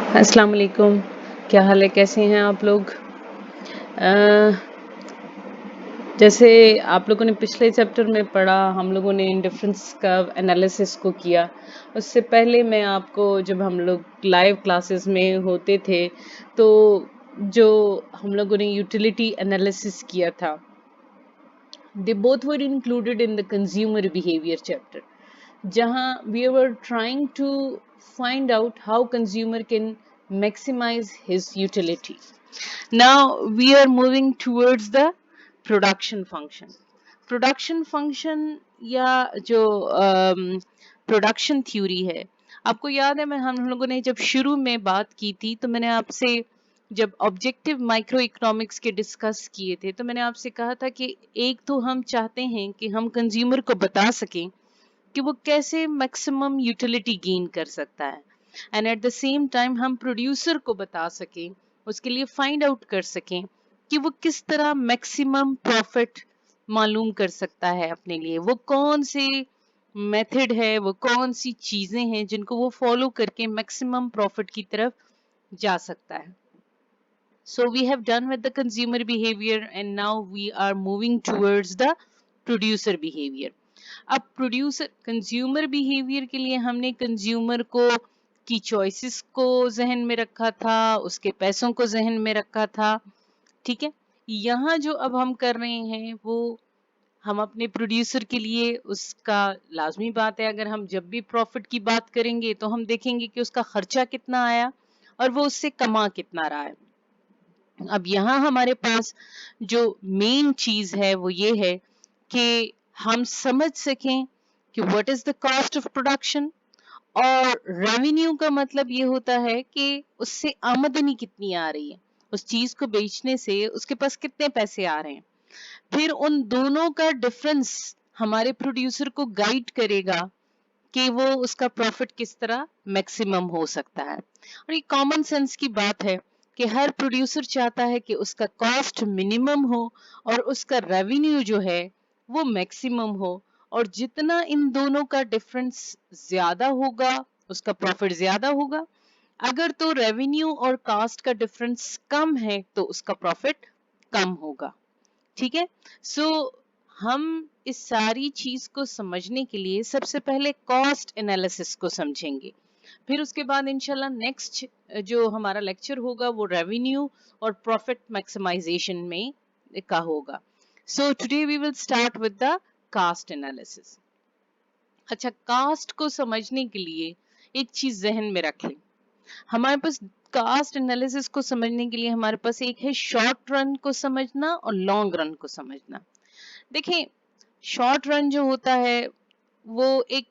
अस्सलाम वालेकुम। क्या हाल है, कैसे हैं आप लोग? अ, जैसे आप लोगों ने पिछले चैप्टर में पढ़ा, हम लोगों ने इंडिफरेंस का एनालिसिस को किया। उससे पहले मैं आपको, जब हम लोग लाइव क्लासेस में होते थे, तो जो हम लोगों ने यूटिलिटी एनालिसिस किया था, they both were included in the consumer behavior chapter, जहां we were trying to find out how consumer can maximize his utility. Now we are moving towards the production function. Production function या जो production theory है, आपको याद है मैं हम लोगों ने जब शुरू में बात की थी, तो मैंने आपसे जब ऑब्जेक्टिव माइक्रो इकोनॉमिक्स के डिस्कस किए थे, तो मैंने आपसे कहा था कि एक तो हम चाहते हैं कि हम कंज्यूमर को बता सकें कि वो कैसे मैक्सिमम यूटिलिटी गेन कर सकता है, and at the same time हम प्रोड्यूसर को बता सकें, उसके लिए फाइंड आउट कर सकें कि वो किस तरह मैक्सिमम प्रॉफिट मालूम कर सकता है अपने लिए, वो कौन से मेथड है, वो कौन सी चीजें हैं जिनको वो फॉलो करके मैक्सिमम प्रॉफिट की तरफ जा सकता है. So we have done with the consumer behavior and now we are moving towards the producer behavior. अब प्रोड्यूसर कंज्यूमर बिहेवियर के लिए हमने कंज्यूमर को की चॉइसेस को जहन में रखा था, उसके पैसों को जहन में रखा था. ठीक है, यहाँ जो अब हम कर रहे हैं वो हम अपने प्रोड्यूसर के लिए उसका लाजमी बात है, अगर हम जब भी प्रॉफिट की बात करेंगे तो हम देखेंगे कि उसका खर्चा कितना आया और वो उससे कमा कितना रहा है. अब यहाँ हमारे पास जो मेन चीज है वो ये है कि हम समझ सकें कि what is the cost of production, और रेवेन्यू का मतलब ये होता है कि उससे आमदनी कितनी आ रही है, उस चीज को बेचने से उसके पास कितने पैसे आ रहे हैं. फिर उन दोनों का डिफरेंस हमारे प्रोड्यूसर को गाइड करेगा कि वो उसका प्रॉफिट किस तरह मैक्सिमम हो सकता है. और ये कॉमन सेंस की बात है कि हर प्रोड्यूसर चाहता है कि उसका कॉस्ट मिनिमम हो और उसका रेवेन्यू जो है वो मैक्सिमम हो, और जितना इन दोनों का डिफरेंस ज्यादा होगा उसका प्रॉफिट ज्यादा होगा. अगर तो रेवेन्यू और कॉस्ट का डिफरेंस कम है तो उसका प्रॉफिट कम होगा. ठीक है, सो हम इस सारी चीज को समझने के लिए सबसे पहले कॉस्ट एनालिसिस को समझेंगे, फिर उसके बाद इंशाल्लाह नेक्स्ट जो हमारा लेक्चर होगा वो रेवेन्यू और प्रॉफिट मैक्सिमाइजेशन में का होगा. So today we will start with the cost analysis. अच्छा, कास्ट को समझने के लिए एक चीज जहन में रखें, हमारे पास कास्ट एनालिसिस को समझने के लिए हमारे पास एक है शॉर्ट रन को समझना और लॉन्ग रन को समझना. देखें, शॉर्ट रन जो होता है वो एक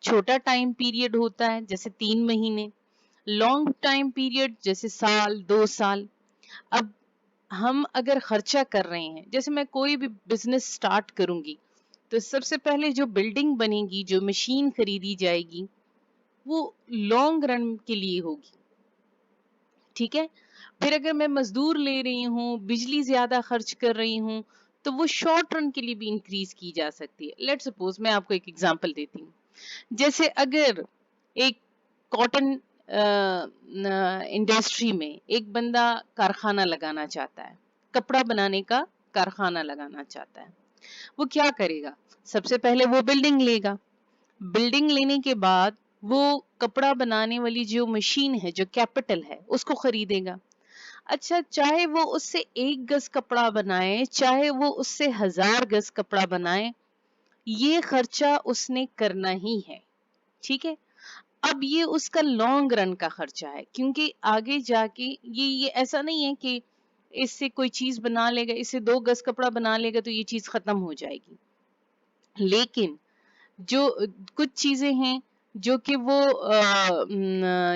छोटा टाइम पीरियड होता है, जैसे 3 महीने. लॉन्ग टाइम पीरियड जैसे साल 2 साल. अब हम अगर खर्चा कर रहे हैं, जैसे मैं कोई भी बिजनेस स्टार्ट करूंगी तो सबसे पहले जो बिल्डिंग बनेगी, जो मशीन खरीदी जाएगी, वो लॉन्ग रन के लिए होगी. ठीक है, फिर अगर मैं मजदूर ले रही हूँ, बिजली ज्यादा खर्च कर रही हूँ, तो वो शॉर्ट रन के लिए भी इंक्रीज की जा सकती है. लेट सपोज मैं आपको एक एग्जांपल देती हूँ. जैसे अगर एक कॉटन इंडस्ट्री में एक बंदा कारखाना लगाना चाहता है, कपड़ा बनाने का कारखाना लगाना चाहता है, वो क्या करेगा? सबसे पहले वो बिल्डिंग लेगा. बिल्डिंग लेने के बाद वो कपड़ा बनाने वाली जो मशीन है, जो कैपिटल है, उसको खरीदेगा. अच्छा, चाहे वो उससे 1 गज कपड़ा बनाए, चाहे वो उससे 1000 गज कपड़ा बनाए, ये खर्चा उसने करना ही है. ठीक है, अब ये उसका लॉन्ग रन का खर्चा है, क्योंकि आगे जाके ये ऐसा नहीं है कि इससे कोई चीज बना लेगा, इससे 2 गज कपड़ा बना लेगा तो ये चीज खत्म हो जाएगी. लेकिन जो कुछ चीजें हैं जो कि वो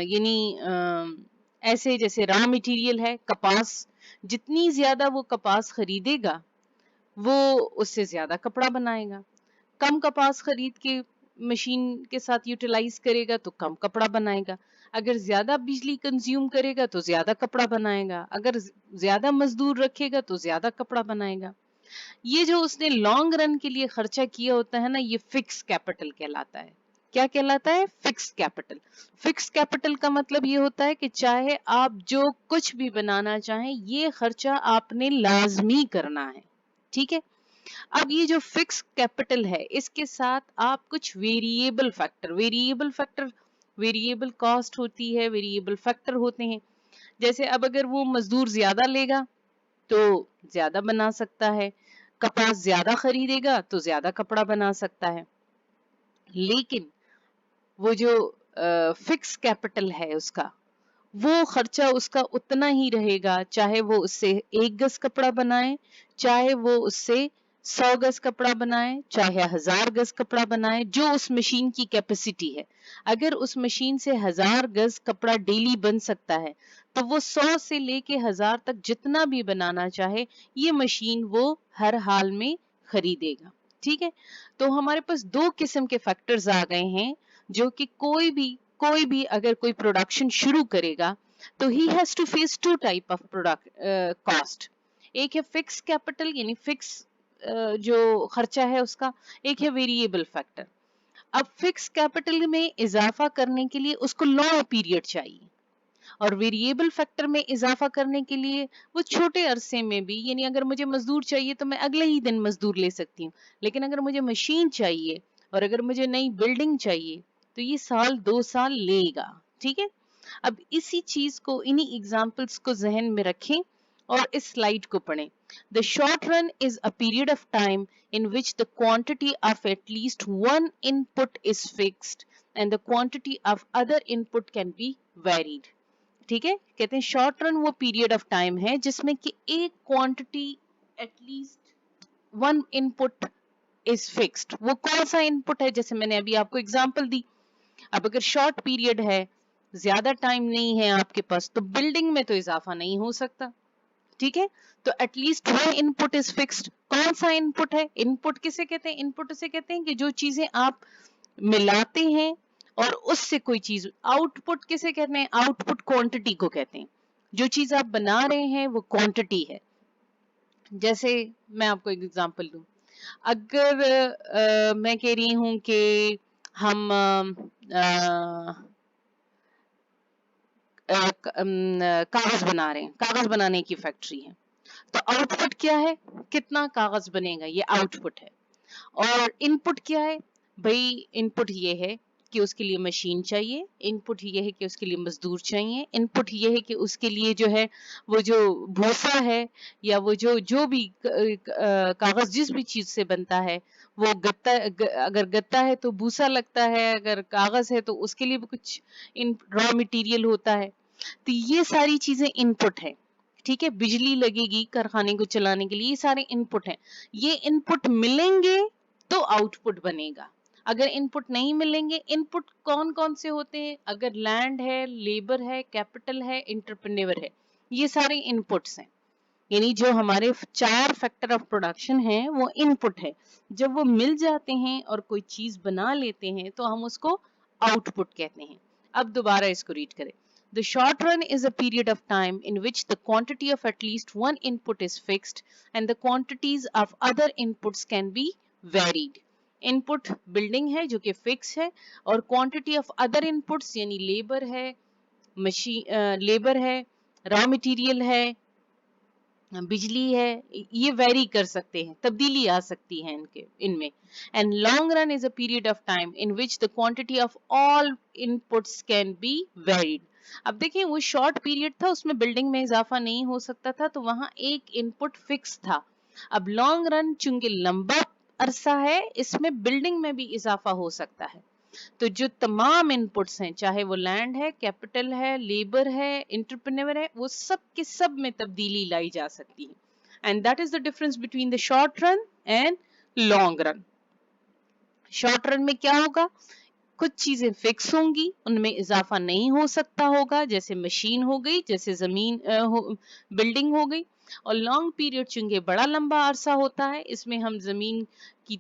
यानी ऐसे जैसे रॉ मटेरियल है कपास, जितनी ज्यादा वो कपास खरीदेगा वो उससे ज्यादा कपड़ा बनाएगा. कम कपास खरीद के मशीन के साथ यूटिलाइज करेगा तो कम कपड़ा बनाएगा. अगर ज्यादा बिजली कंज्यूम करेगा तो ज्यादा कपड़ा बनाएगा. अगर ज्यादा मजदूर रखेगा तो ज्यादा कपड़ा बनाएगा. ये जो उसने लॉन्ग रन के लिए खर्चा किया होता है ना, ये फिक्स कैपिटल कहलाता है. क्या कहलाता है? Fix capital. फिक्स कैपिटल का मतलब ये होता है कि चाहे आप जो कुछ भी बनाना चाहें, ये खर्चा आपने लाजमी करना है। ठीक है। अब ये जो फिक्स कैपिटल है, इसके साथ आप कुछ वेरिएबल कॉस्ट होती है, वेरिएबल फैक्टर होते हैं। जैसे अब अगर वो मजदूर ज्यादा लेगा तो ज्यादा बना सकता है, कपास ज्यादा खरीदेगा तो ज्यादा कपड़ा बना सकता है। लेकिन वो जो फिक्स कैपिटल है उसका, वो खर्चा उसका उतना ही रहेगा, चाहे वो उससे 1 गज कपड़ा बनाए, चाहे वो उससे 100 गज कपड़ा बनाए, चाहे 1000 गज कपड़ा बनाए, जो उस मशीन की कैपेसिटी है। अगर उस मशीन से 1000 गज कपड़ा डेली बन सकता है, तो वो 100 से लेके 1000 तक जितना भी बनाना चाहे, ये मशीन वो हर हाल में खरीदेगा। ठीक है। तो हमारे पास 2 किस्म के फैक्टर्स आ गए हैं, जो कि कोई भी अगर कोई प्रोडक्शन शुरू करेगा तो he has to face 2 type of product cost. एक है फिक्स कैपिटल यानी फिक्स जो खर्चा है उसका, एक है वेरिएबल फैक्टर। अब फिक्स कैपिटल में इजाफा करने के लिए उसको लॉन्ग पीरियड चाहिए, और वेरिएबल फैक्टर में इजाफा करने के लिए वो छोटे अरसे में भी, यानी अगर मुझे मजदूर चाहिए तो मैं अगले ही दिन मजदूर ले सकती हूँ, लेकिन अगर मुझे मशीन चाहिए और अगर मुझे नई बिल्डिंग चाहिए तो ये 1-2 साल लेगा। ठीक है। अब इसी चीज को, इन्हीं एग्जाम्पल्स को जहन में रखें और इस स्लाइड को पढ़ें। The short run is a period of time in which the quantity of at least one input is fixed and the quantity of other input can be varied. ठीक है। कहते हैं शॉर्ट रन वो period of time है जिसमें कि एक quantity at least one input is fixed. वो कौन सा इनपुट है? जैसे मैंने अभी आपको एग्जांपल दी। अब अगर शॉर्ट पीरियड है, ज्यादा टाइम नहीं है आपके पास, तो बिल्डिंग में तो इजाफा नहीं हो सकता। ठीक है। तो at least one input is fixed. कौन सा इनपुट है? इनपुट किसे कहते हैं? इनपुट उसे कहते हैं कि जो चीजें आप मिलाते हैं और उससे कोई चीज। आउटपुट किसे कहते हैं? आउटपुट क्वांटिटी को कहते हैं। जो चीज आप बना रहे हैं वो क्वांटिटी है। जैसे मैं आपको एक एग्जांपल दूं। अगर मैं कह रही हूं कि हम कागज बना रहे हैं, कागज बनाने की फैक्ट्री है, तो आउटपुट क्या है? कितना कागज बनेगा, ये आउटपुट है। और इनपुट क्या है? भाई इनपुट ये है कि उसके लिए मशीन चाहिए, इनपुट ये है कि उसके लिए मजदूर चाहिए, इनपुट ये है कि उसके लिए जो है वो जो भूसा है या वो जो भी कागज जिस भी चीज से बनता है, वो अगर गत्ता है तो भूसा लगता है, अगर कागज है तो उसके लिए भी कुछ इन रॉ मटेरियल होता है। तो ये सारी चीजें इनपुट है। ठीक है। बिजली लगेगी कारखाने को चलाने के लिए, ये सारे इनपुट हैं। ये इनपुट मिलेंगे तो आउटपुट बनेगा। अगर इनपुट नहीं मिलेंगे, इनपुट कौन कौन से होते हैं? अगर लैंड है, लेबर है, कैपिटल है, इंटरप्रेन्योर है, ये सारे इनपुट्स हैं। यानी जो हमारे 4 फैक्टर ऑफ प्रोडक्शन है वो इनपुट है। जब वो मिल जाते हैं और कोई चीज बना लेते हैं तो हम उसको आउटपुट कहते हैं। अब दोबारा इसको रीड करें। The short run is a period of time in which the quantity of at least one input is fixed and the quantities of other inputs can be varied. Input building है जो कि fix है, और quantity of other inputs यानी labour है, labour है, raw material है, बिजली है, ये वेरी कर सकते हैं, तब्दीली आ सकती है इनमें। And long run is a period of time in which the quantity of all inputs can be varied. अब देखिए वो शॉर्ट पीरियड था, उसमें बिल्डिंग में इजाफा नहीं हो सकता था, तो वहां एक इनपुट फिक्स था। अब लॉन्ग रन चूंकि लंबा अरसा है, इसमें बिल्डिंग में भी इजाफा हो सकता है। तो जो तमाम इनपुट्स हैं, चाहे वो लैंड है, कैपिटल है, लेबर है, इंटरप्रेन्योर है, वो सब के सब में तब्दीली लाई जा सकती है। And that is the difference between the short run and long run. Short run में क्या होगा? कुछ चीजें फिक्स होंगी, उनमें इजाफा नहीं हो सकता होगा, जैसे मशीन हो गई, जैसे जमीन बिल्डिंग हो गई। और लॉन्ग पीरियड चूंकि बड़ा लंबा अरसा होता है, इसमें हम जमीन की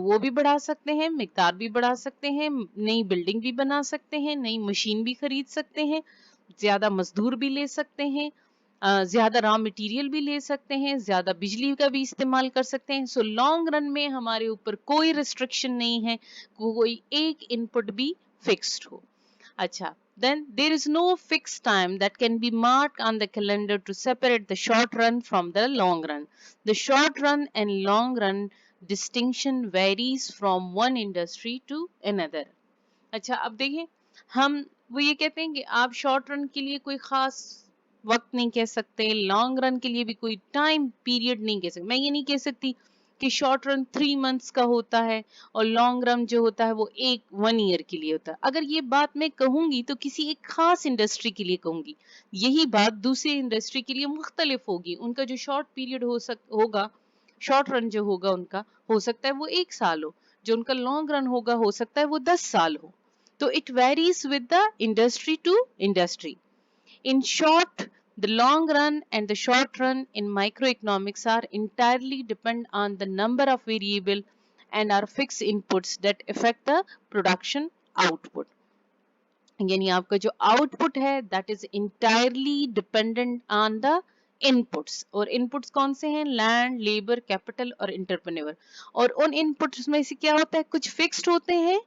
वो भी बढ़ा सकते हैं, मिकदार भी बढ़ा सकते हैं, नई बिल्डिंग भी बना सकते हैं, नई मशीन भी खरीद सकते हैं, ज्यादा मजदूर भी ले सकते हैं, ज्यादा रॉ मटेरियल भी ले सकते हैं, ज्यादा बिजली का भी इस्तेमाल कर सकते हैं। सो लॉन्ग रन में हमारे ऊपर कोई रिस्ट्रिक्शन नहीं है, कोई एक इनपुट भी फिक्स्ड हो। अच्छा, then there is no fixed time that can be marked on the calendar to separate the short run from the long run. The short run and long run distinction varies from one industry to another. अच्छा, अब देखिए, हम वो ये कहते हैं कि आप शॉर्ट रन के लिए कोई खास वक्त नहीं कह सकते, लॉन्ग रन के लिए भी कोई टाइम पीरियड नहीं कह सकते। मैं ये नहीं कह सकती कि शॉर्ट रन 3 मंथ्स का होता है और लॉन्ग रन जो होता है वो 1 ईयर के लिए होता है। अगर ये बात मैं कहूंगी तो किसी एक खास इंडस्ट्री के लिए कहूंगी, यही बात दूसरी इंडस्ट्री के लिए मुख्तलिफ होगी। उनका जो शॉर्ट पीरियड होगा, शॉर्ट रन जो होगा उनका, हो सकता है वो 1 साल हो, जो उनका लॉन्ग रन होगा हो सकता है वो 10 साल हो। तो it varies with the industry to industry. In short, the long run and the short run in microeconomics are entirely depend on the number of variable and are fixed inputs that affect the production output. यानी आपका जो output है that is entirely dependent on the inputs. और inputs कौन से हैं? Land, labour, capital और entrepreneur. और उन इनपुट्स में से क्या होता है, कुछ फिक्स्ड होते हैं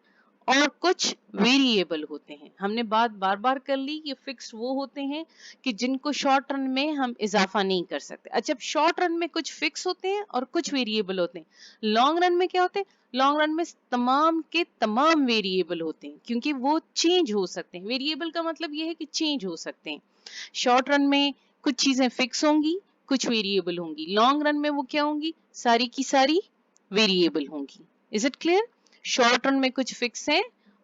और कुछ वेरिएबल होते हैं। हमने बात बार बार कर ली कि फिक्स वो होते हैं कि जिनको शॉर्ट रन में हम इजाफा नहीं कर सकते। अच्छा, शॉर्ट रन में कुछ फिक्स होते हैं और कुछ वेरिएबल होते हैं। लॉन्ग रन में क्या होते हैं? लॉन्ग रन में तमाम के तमाम वेरिएबल होते हैं, क्योंकि वो चेंज हो सकते हैं। वेरिएबल का मतलब ये है कि चेंज हो सकते हैं। शॉर्ट रन में कुछ चीजें फिक्स होंगी, कुछ वेरिएबल होंगी। लॉन्ग रन में वो क्या होंगी? सारी की सारी वेरिएबल होंगी। Is it clear? Short run में कुछ फिक्स है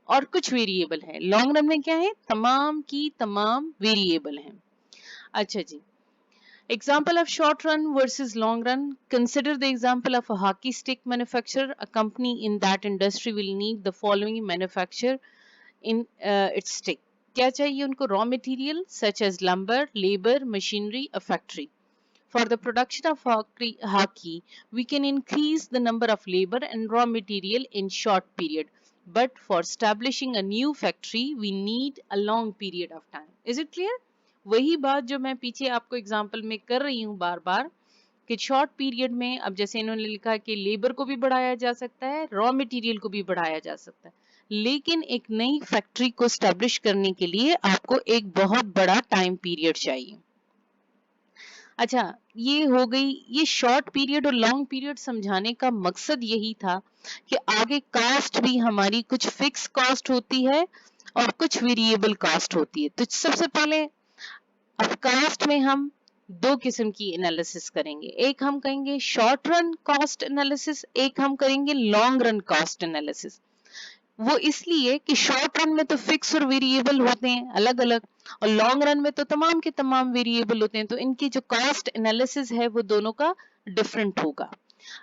और कुछ वेरिएबल है, लॉन्ग रन में क्या है? तमाम की तमाम वेरिएबल हैं। अच्छा जी, example of short run versus long run. Consider the example of a hockey stick manufacturer. A company in that industry will need the following manufacture in its stick. क्या चाहिए उनको? Raw material such as lumber, labor, machinery, a factory. For the production of hockey, we can increase the number of labor and raw material in short period. But for establishing a new factory, we need a long period of time. Is it clear? वही बात जो मैं पीछे आपको example में कर रही हूँ बार बार, कि शॉर्ट पीरियड में, अब जैसे इन्होंने लिखा है कि लेबर को भी बढ़ाया जा सकता है, रॉ मटेरियल को भी बढ़ाया जा सकता है, लेकिन एक नई फैक्ट्री को स्टैब्लिश करने के लिए आपको एक बहुत बड़ा टाइम पीरियड चाहिए। अच्छा, ये हो गई, ये शॉर्ट पीरियड और लॉन्ग पीरियड समझाने का मकसद यही था कि आगे कास्ट भी हमारी कुछ फिक्स कॉस्ट होती है और कुछ वेरिएबल कास्ट होती है। तो सबसे पहले अब कास्ट में हम दो किस्म की एनालिसिस करेंगे। एक हम कहेंगे शॉर्ट रन कॉस्ट एनालिसिस, एक हम करेंगे लॉन्ग रन कॉस्ट एनालिसिस। वो इसलिए कि शॉर्ट रन में तो फिक्स और वेरिएबल होते हैं अलग अलग, और लॉन्ग रन में तो तमाम के तमाम वेरिएबल होते हैं, तो इनकी जो कॉस्ट एनालिसिस है वो दोनों का डिफरेंट होगा।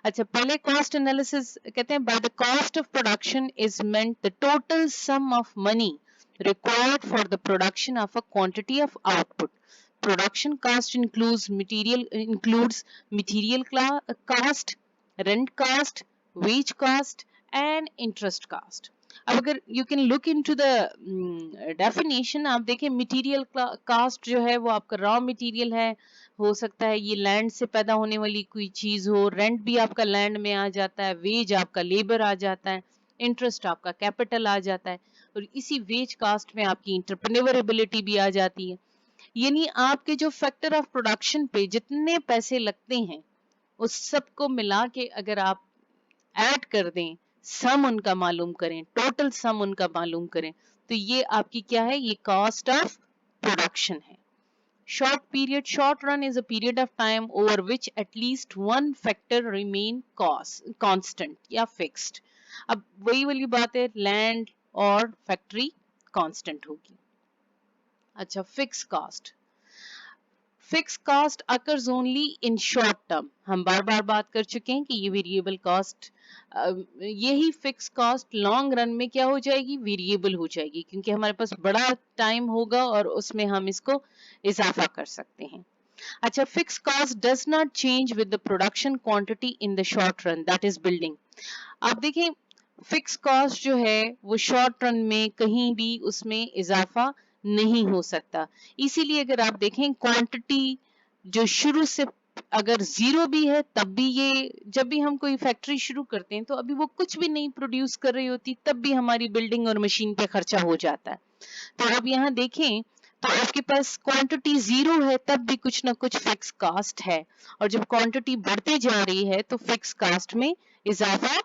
अच्छा, पहले कॉस्ट एनालिसिस कहते हैं, by the cost of production is meant the total sum of money required for the production of a quantity of output. Production cost includes material cost, rent cost, wage cost, and interest cost. अब अगर you can look into the definition, आप देखें material cast जो है वो आपका raw material है, हो सकता है ये लैंड से पैदा होने वाली कोई चीज हो, रेंट भी आपका लैंड में आ जाता है, वेज आपका लेबर आ जाता है, इंटरेस्ट आपका कैपिटल आ जाता है, और इसी वेज कास्ट में आपकी इंटरप्रेन्योरेबिलिटी भी आ जाती है। यानी आपके जो फैक्टर ऑफ प्रोडक्शन पे जितने पैसे लगते हैं उस सबको मिला के अगर आप ऐड कर दें, सम उनका मालूम करें, टोटल सम उनका मालूम करें, तो ये आपकी क्या है? ये कॉस्ट ऑफ प्रोडक्शन है। Short run is a period of time over which at least one factor remain constant या fixed. अब वही वाली बात है, लैंड और फैक्ट्री कांस्टेंट होगी। अच्छा, fix cost occurs only in short term. हम बार बार बात कर चुके हैं कि ये वेरिएबल कॉस्ट, यही फिक्स कॉस्ट लॉन्ग रन में क्या हो जाएगी? वेरिएबल हो जाएगी, क्योंकि हमारे पास बड़ा टाइम होगा और उसमें हम इसको इजाफा कर सकते हैं। अच्छा, fix cost does not change with the production quantity in the short run, that is building. आप देखें, फिक्स कॉस्ट जो है वो शॉर्ट रन में कहीं भी उसमें इजाफा नहीं हो सकता। इसीलिए अगर आप देखें क्वांटिटी जो शुरू से अगर जीरो भी है तब भी ये, जब भी हम कोई फैक्ट्री शुरू करते हैं तो अभी वो कुछ भी नहीं प्रोड्यूस कर रही होती, तब भी हमारी बिल्डिंग और मशीन पे खर्चा हो जाता है। तो अब यहाँ देखें तो आपके पास क्वांटिटी जीरो है तब भी कुछ ना कुछ फिक्स कास्ट है, और जब क्वांटिटी बढ़ती जा रही है तो फिक्स कास्ट में इजाफा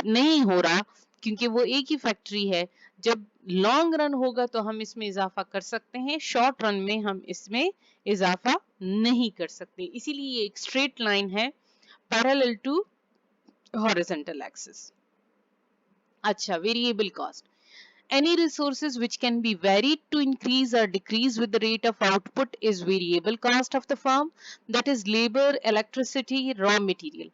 नहीं हो रहा, क्योंकि वो एक ही फैक्ट्री है। जब लॉन्ग रन होगा तो हम इसमें इजाफा कर सकते हैं, शॉर्ट रन में हम इसमें इजाफा नहीं कर सकते, इसीलिए ये एक स्ट्रेट लाइन है पैरेलल टू हॉरिजॉन्टल एक्सिस। अच्छा, variable cost, any resources which can be varied to increase or decrease with the rate of output is variable cost of the firm, that is labor, electricity, raw material।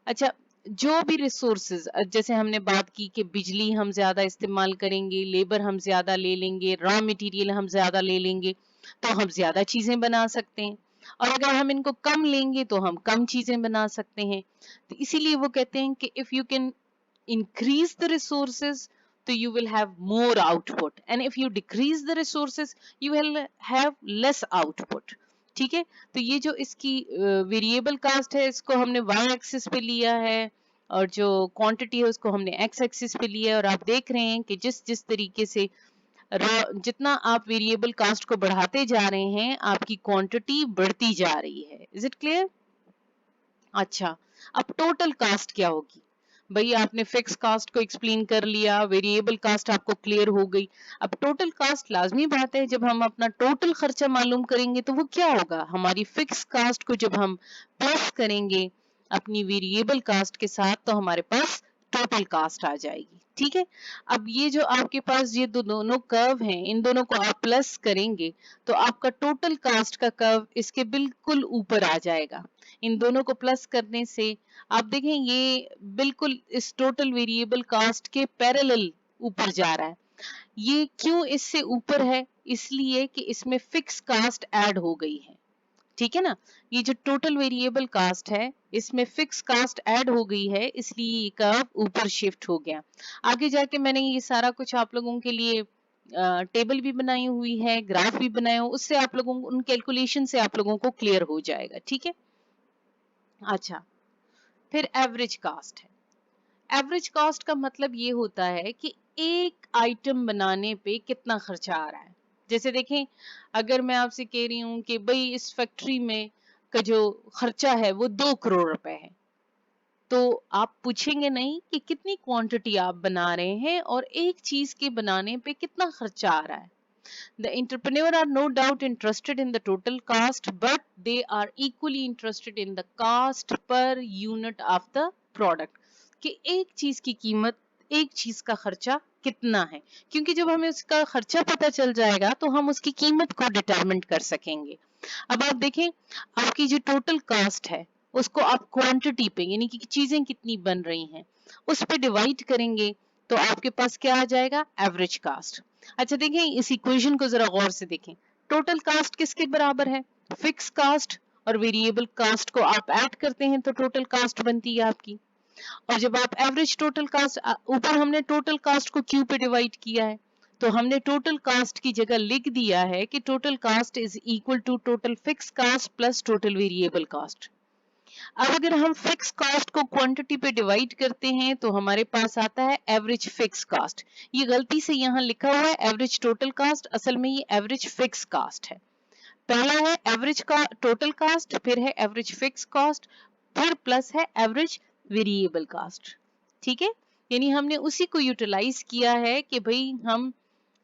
अच्छा, जो भी resources, जैसे हमने बात की कि बिजली हम ज्यादा इस्तेमाल करेंगे, लेबर हम ज्यादा ले लेंगे, रॉ मटेरियल हम ज्यादा ले लेंगे तो हम ज्यादा चीजें बना सकते हैं, और अगर हम इनको कम लेंगे तो हम कम चीजें बना सकते हैं। तो इसीलिए वो कहते हैं कि if you can increase the resources so you will have more output, and if you decrease the resources you will have less output। ठीक है, तो ये जो इसकी वेरिएबल कास्ट है इसको हमने y एक्सिस पे लिया है, और जो क्वांटिटी है उसको हमने x एक्सिस पे लिया है, और आप देख रहे हैं कि जिस जिस तरीके से जितना आप वेरिएबल कास्ट को बढ़ाते जा रहे हैं आपकी क्वांटिटी बढ़ती जा रही है। Is it clear? अच्छा, अब टोटल कास्ट क्या होगी? भाई आपने फिक्स कास्ट को एक्सप्लेन कर लिया, वेरिएबल कास्ट आपको क्लियर हो गई। अब टोटल कास्ट, लाजमी बात है जब हम अपना टोटल खर्चा मालूम करेंगे तो वो क्या होगा, हमारी फिक्स कास्ट को जब हम प्लस करेंगे अपनी वेरिएबल कास्ट के साथ तो हमारे पास टोटल कास्ट आ जाएगी। ठीक है, अब ये जो आपके पास ये दोनों कर्व हैं, इन दोनों को आप प्लस करेंगे तो आपका टोटल कास्ट का कर्व इसके बिल्कुल ऊपर आ जाएगा। इन दोनों को प्लस करने से आप देखें ये बिल्कुल इस टोटल वेरिएबल कास्ट के पैरेलल ऊपर जा रहा है। ये क्यों इससे ऊपर है? इसलिए कि इसमें फिक्स कास्ट ऐड हो गई है। ठीक है ना, ये जो टोटल वेरिएबल कास्ट है इसमें फिक्स कास्ट ऐड हो गई है, इसलिए ये कर्व ऊपर शिफ्ट हो गया। आगे जाके मैंने ये सारा कुछ आप लोगों के लिए टेबल भी बनाई हुई है, ग्राफ भी बनाया हो, उससे आप लोगों उन कैलकुलेशन से आप लोगों को क्लियर हो जाएगा। ठीक है, अच्छा, फिर एवरेज कास्ट है। एवरेज कॉस्ट का मतलब ये होता है कि एक आइटम बनाने पे कितना खर्चा आ रहा है। जैसे देखें, अगर मैं आपसे कह रही हूं कि भाई इस फैक्ट्री में का जो खर्चा है वो 2 करोड़ रुपए है, तो आप पूछेंगे नहीं कि कितनी क्वांटिटी आप बना रहे हैं और एक चीज के बनाने पे कितना खर्चा आ रहा है। The entrepreneur are no doubt interested in the total cost, but they are equally interested in the cost per unit of the product। कि एक चीज की कीमत, एक चीज का खर्चा कितना है, क्योंकि जब हमें उसका खर्चा पता चल जाएगा तो हम उसकी कीमत को डिटरमिन कर सकेंगे। अब आप देखें, आपकी जो टोटल कास्ट है उसको आप क्वांटिटी पे, यानी कि चीजें कितनी बन रही हैं, उस पे डिवाइड करेंगे तो आपके पास क्या आ जाएगा, एवरेज कास्ट। अच्छा देखें, इस इक्वेशन को जरा गौर से देखें, टोटल कास्ट किसके बराबर है, फिक्स कास्ट, और वेरिएबल कास्ट को आप ऐड करते हैं तो टोटल कास्ट बनती है आपकी। और जब आप एवरेज टोटल कास्ट, ऊपर हमने टोटल कास्ट को क्यू पे डिवाइड किया है, तो हमने टोटल कास्ट की जगह लिख दिया है कि total cost is equal to total fix cost plus total variable cost. अब अगर हम फिक्स कास्ट को क्वांटिटी पे डिवाइड करते हैं तो हमारे पास आता है एवरेज फिक्स कास्ट। ये गलती से यहाँ लिखा हुआ है एवरेज टोटल कास्ट, असल में ये एवरेज फिक्स कास्ट है। पहला है एवरेज का टोटल कास्ट, फिर है एवरेज फिक्स कास्ट, फिर प्लस है एवरेज वेरिएबल कास्ट। ठीक है, यानी हमने उसी को यूटिलाइज किया है कि भाई हम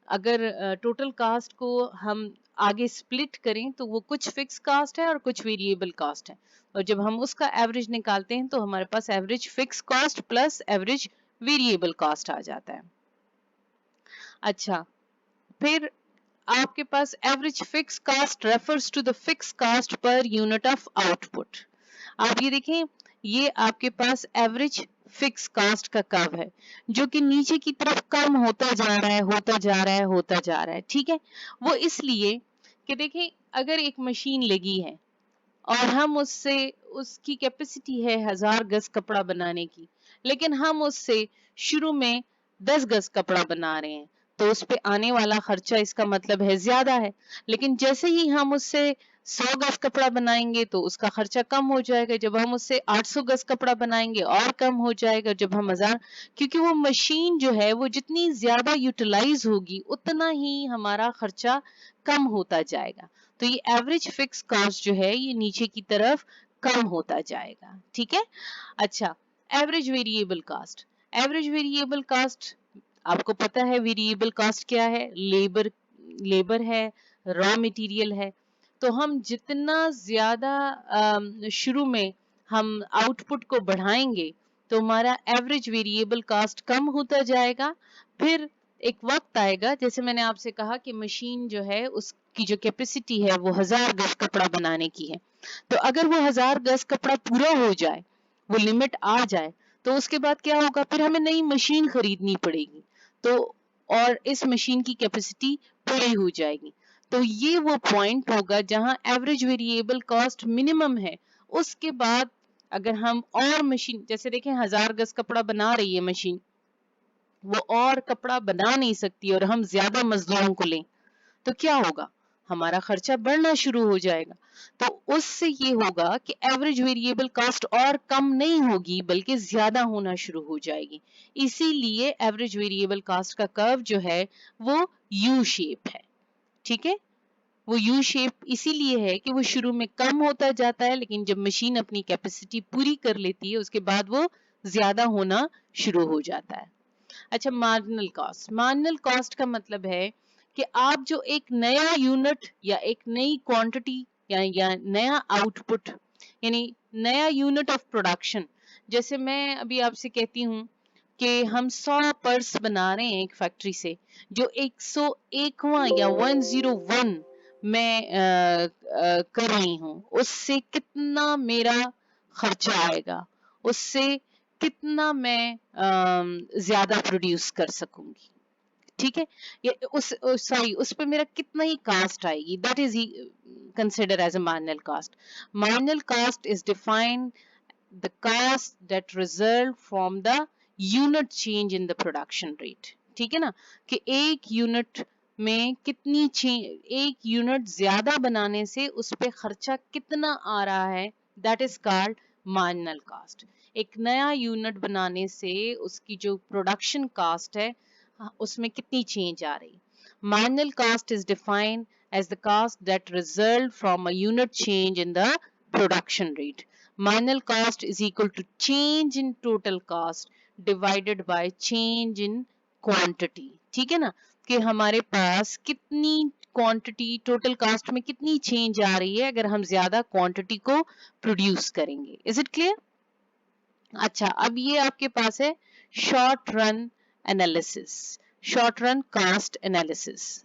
अगर टोटल कास्ट को हम आगे स्प्लिट करें तो वो कुछ फिक्स कास्ट है और कुछ वेरिएबल कास्ट है, और जब हम उसका एवरेज निकालते हैं तो हमारे पास average fixed cost plus average variable cost आ जाता है। अच्छा, फिर आपके पास average fixed cost refers to the fixed cost per unit of output. आप ये देखें, ये आपके पास एवरेज फिक्स कास्ट का कर्व है जो कि नीचे की तरफ कम होता जा रहा है, होता जा रहा है, होता जा रहा है। ठीक है, वो इसलिए कि देखें, अगर एक मशीन लगी है और हम उससे, उसकी कैपेसिटी है 1000 गज कपड़ा बनाने की, लेकिन हम उससे शुरू में 10 गज कपड़ा बना रहे हैं तो उस पे आने वाला खर्चा इसका मतलब है ज्यादा है। लेकिन जैसे ही हम उससे 100 गज कपड़ा बनाएंगे तो उसका खर्चा कम हो जाएगा, जब हम उससे 800 गज कपड़ा बनाएंगे और कम हो जाएगा, जब हम 1000, क्योंकि वो मशीन जो है वो जितनी ज्यादा यूटिलाइज होगी उतना ही हमारा खर्चा कम होता जाएगा। तो ये एवरेज फिक्स कॉस्ट जो है ये नीचे की तरफ कम होता जाएगा। ठीक है। अच्छा, average variable cost. Average variable cost आपको पता है वेरिएबल कास्ट क्या है? लेबर है, रॉ मटेरियल है। तो हम जितना ज्यादा शुरू में हम आउटपुट को बढ़ाएंगे तो हमारा एवरेज वेरिएबल कास्ट कम होता जाएगा। फिर एक वक्त आएगा, जैसे मैंने आपसे कहा कि मशीन जो है उसकी जो कैपेसिटी है वो 1000 गज कपड़ा बनाने की है। तो अगर वो 1000 गज कपड़ा पूरा हो जाए, वो लिमिट आ जाए, तो उसके बाद क्या होगा? फिर हमें नई मशीन खरीदनी पड़ेगी। तो और इस मशीन की कैपेसिटी पूरी हो जाएगी। तो ये वो पॉइंट होगा जहां एवरेज वेरिएबल कॉस्ट मिनिमम है। उसके बाद अगर हम और मशीन, जैसे देखें 1000 गज कपड़ा बना रही है मशीन, वो और कपड़ा बना नहीं सकती और हम ज्यादा मजदूरों को लें तो क्या होगा? हमारा खर्चा बढ़ना शुरू हो जाएगा। तो उससे ये होगा कि एवरेज वेरिएबल कॉस्ट और कम नहीं होगी बल्कि ज्यादा होना शुरू हो जाएगी। इसीलिए एवरेज वेरिएबल कॉस्ट का कर्व जो है वो यू शेप है। ठीक है। वो यू शेप इसीलिए है कि वो शुरू में कम होता जाता है, लेकिन जब मशीन अपनी कैपेसिटी पूरी कर लेती है उसके बाद वो ज्यादा होना शुरू हो जाता है। अच्छा, मार्जिनल कॉस्ट। मार्जिनल कॉस्ट का मतलब है कि आप जो एक नया यूनिट या एक नई क्वांटिटी या नया आउटपुट, यानी नया यूनिट ऑफ प्रोडक्शन, जैसे मैं अभी आपसे कहती हूँ कि हम 100 पर्स बना रहे हैं एक फैक्ट्री से, जो 101वां या 101 मैं कर रही हूँ, उससे कितना मेरा खर्चा आएगा, उससे कितना मैं ज्यादा प्रोड्यूस कर सकूंगी। ठीक है। ये सॉरी, उस पर मेरा कितना ही कास्ट आएगी, that is consider as a marginal cost. Marginal cost is defined the cost that result from the unit change in the production rate। ठीक है ना, कि एक यूनिट में कितनी एक यूनिट ज्यादा बनाने से उस पे खर्चा कितना आ रहा है, that is called marginal cast. एक नया यूनिट बनाने से उसकी जो प्रोडक्शन कास्ट है उसमें कितनी चेंज आ रही। Marginal cost is defined as the cost that result from a unit change in the production rate। Marginal cost is equal to change in total cost divided by change in quantity। ठीक है ना, कि हमारे पास कितनी quantity, total cast में कितनी change आ रही है अगर हम ज्यादा क्वांटिटी को प्रोड्यूस करेंगे। Is it clear? अच्छा, अब ये आपके पास है short run analysis, short run cost analysis.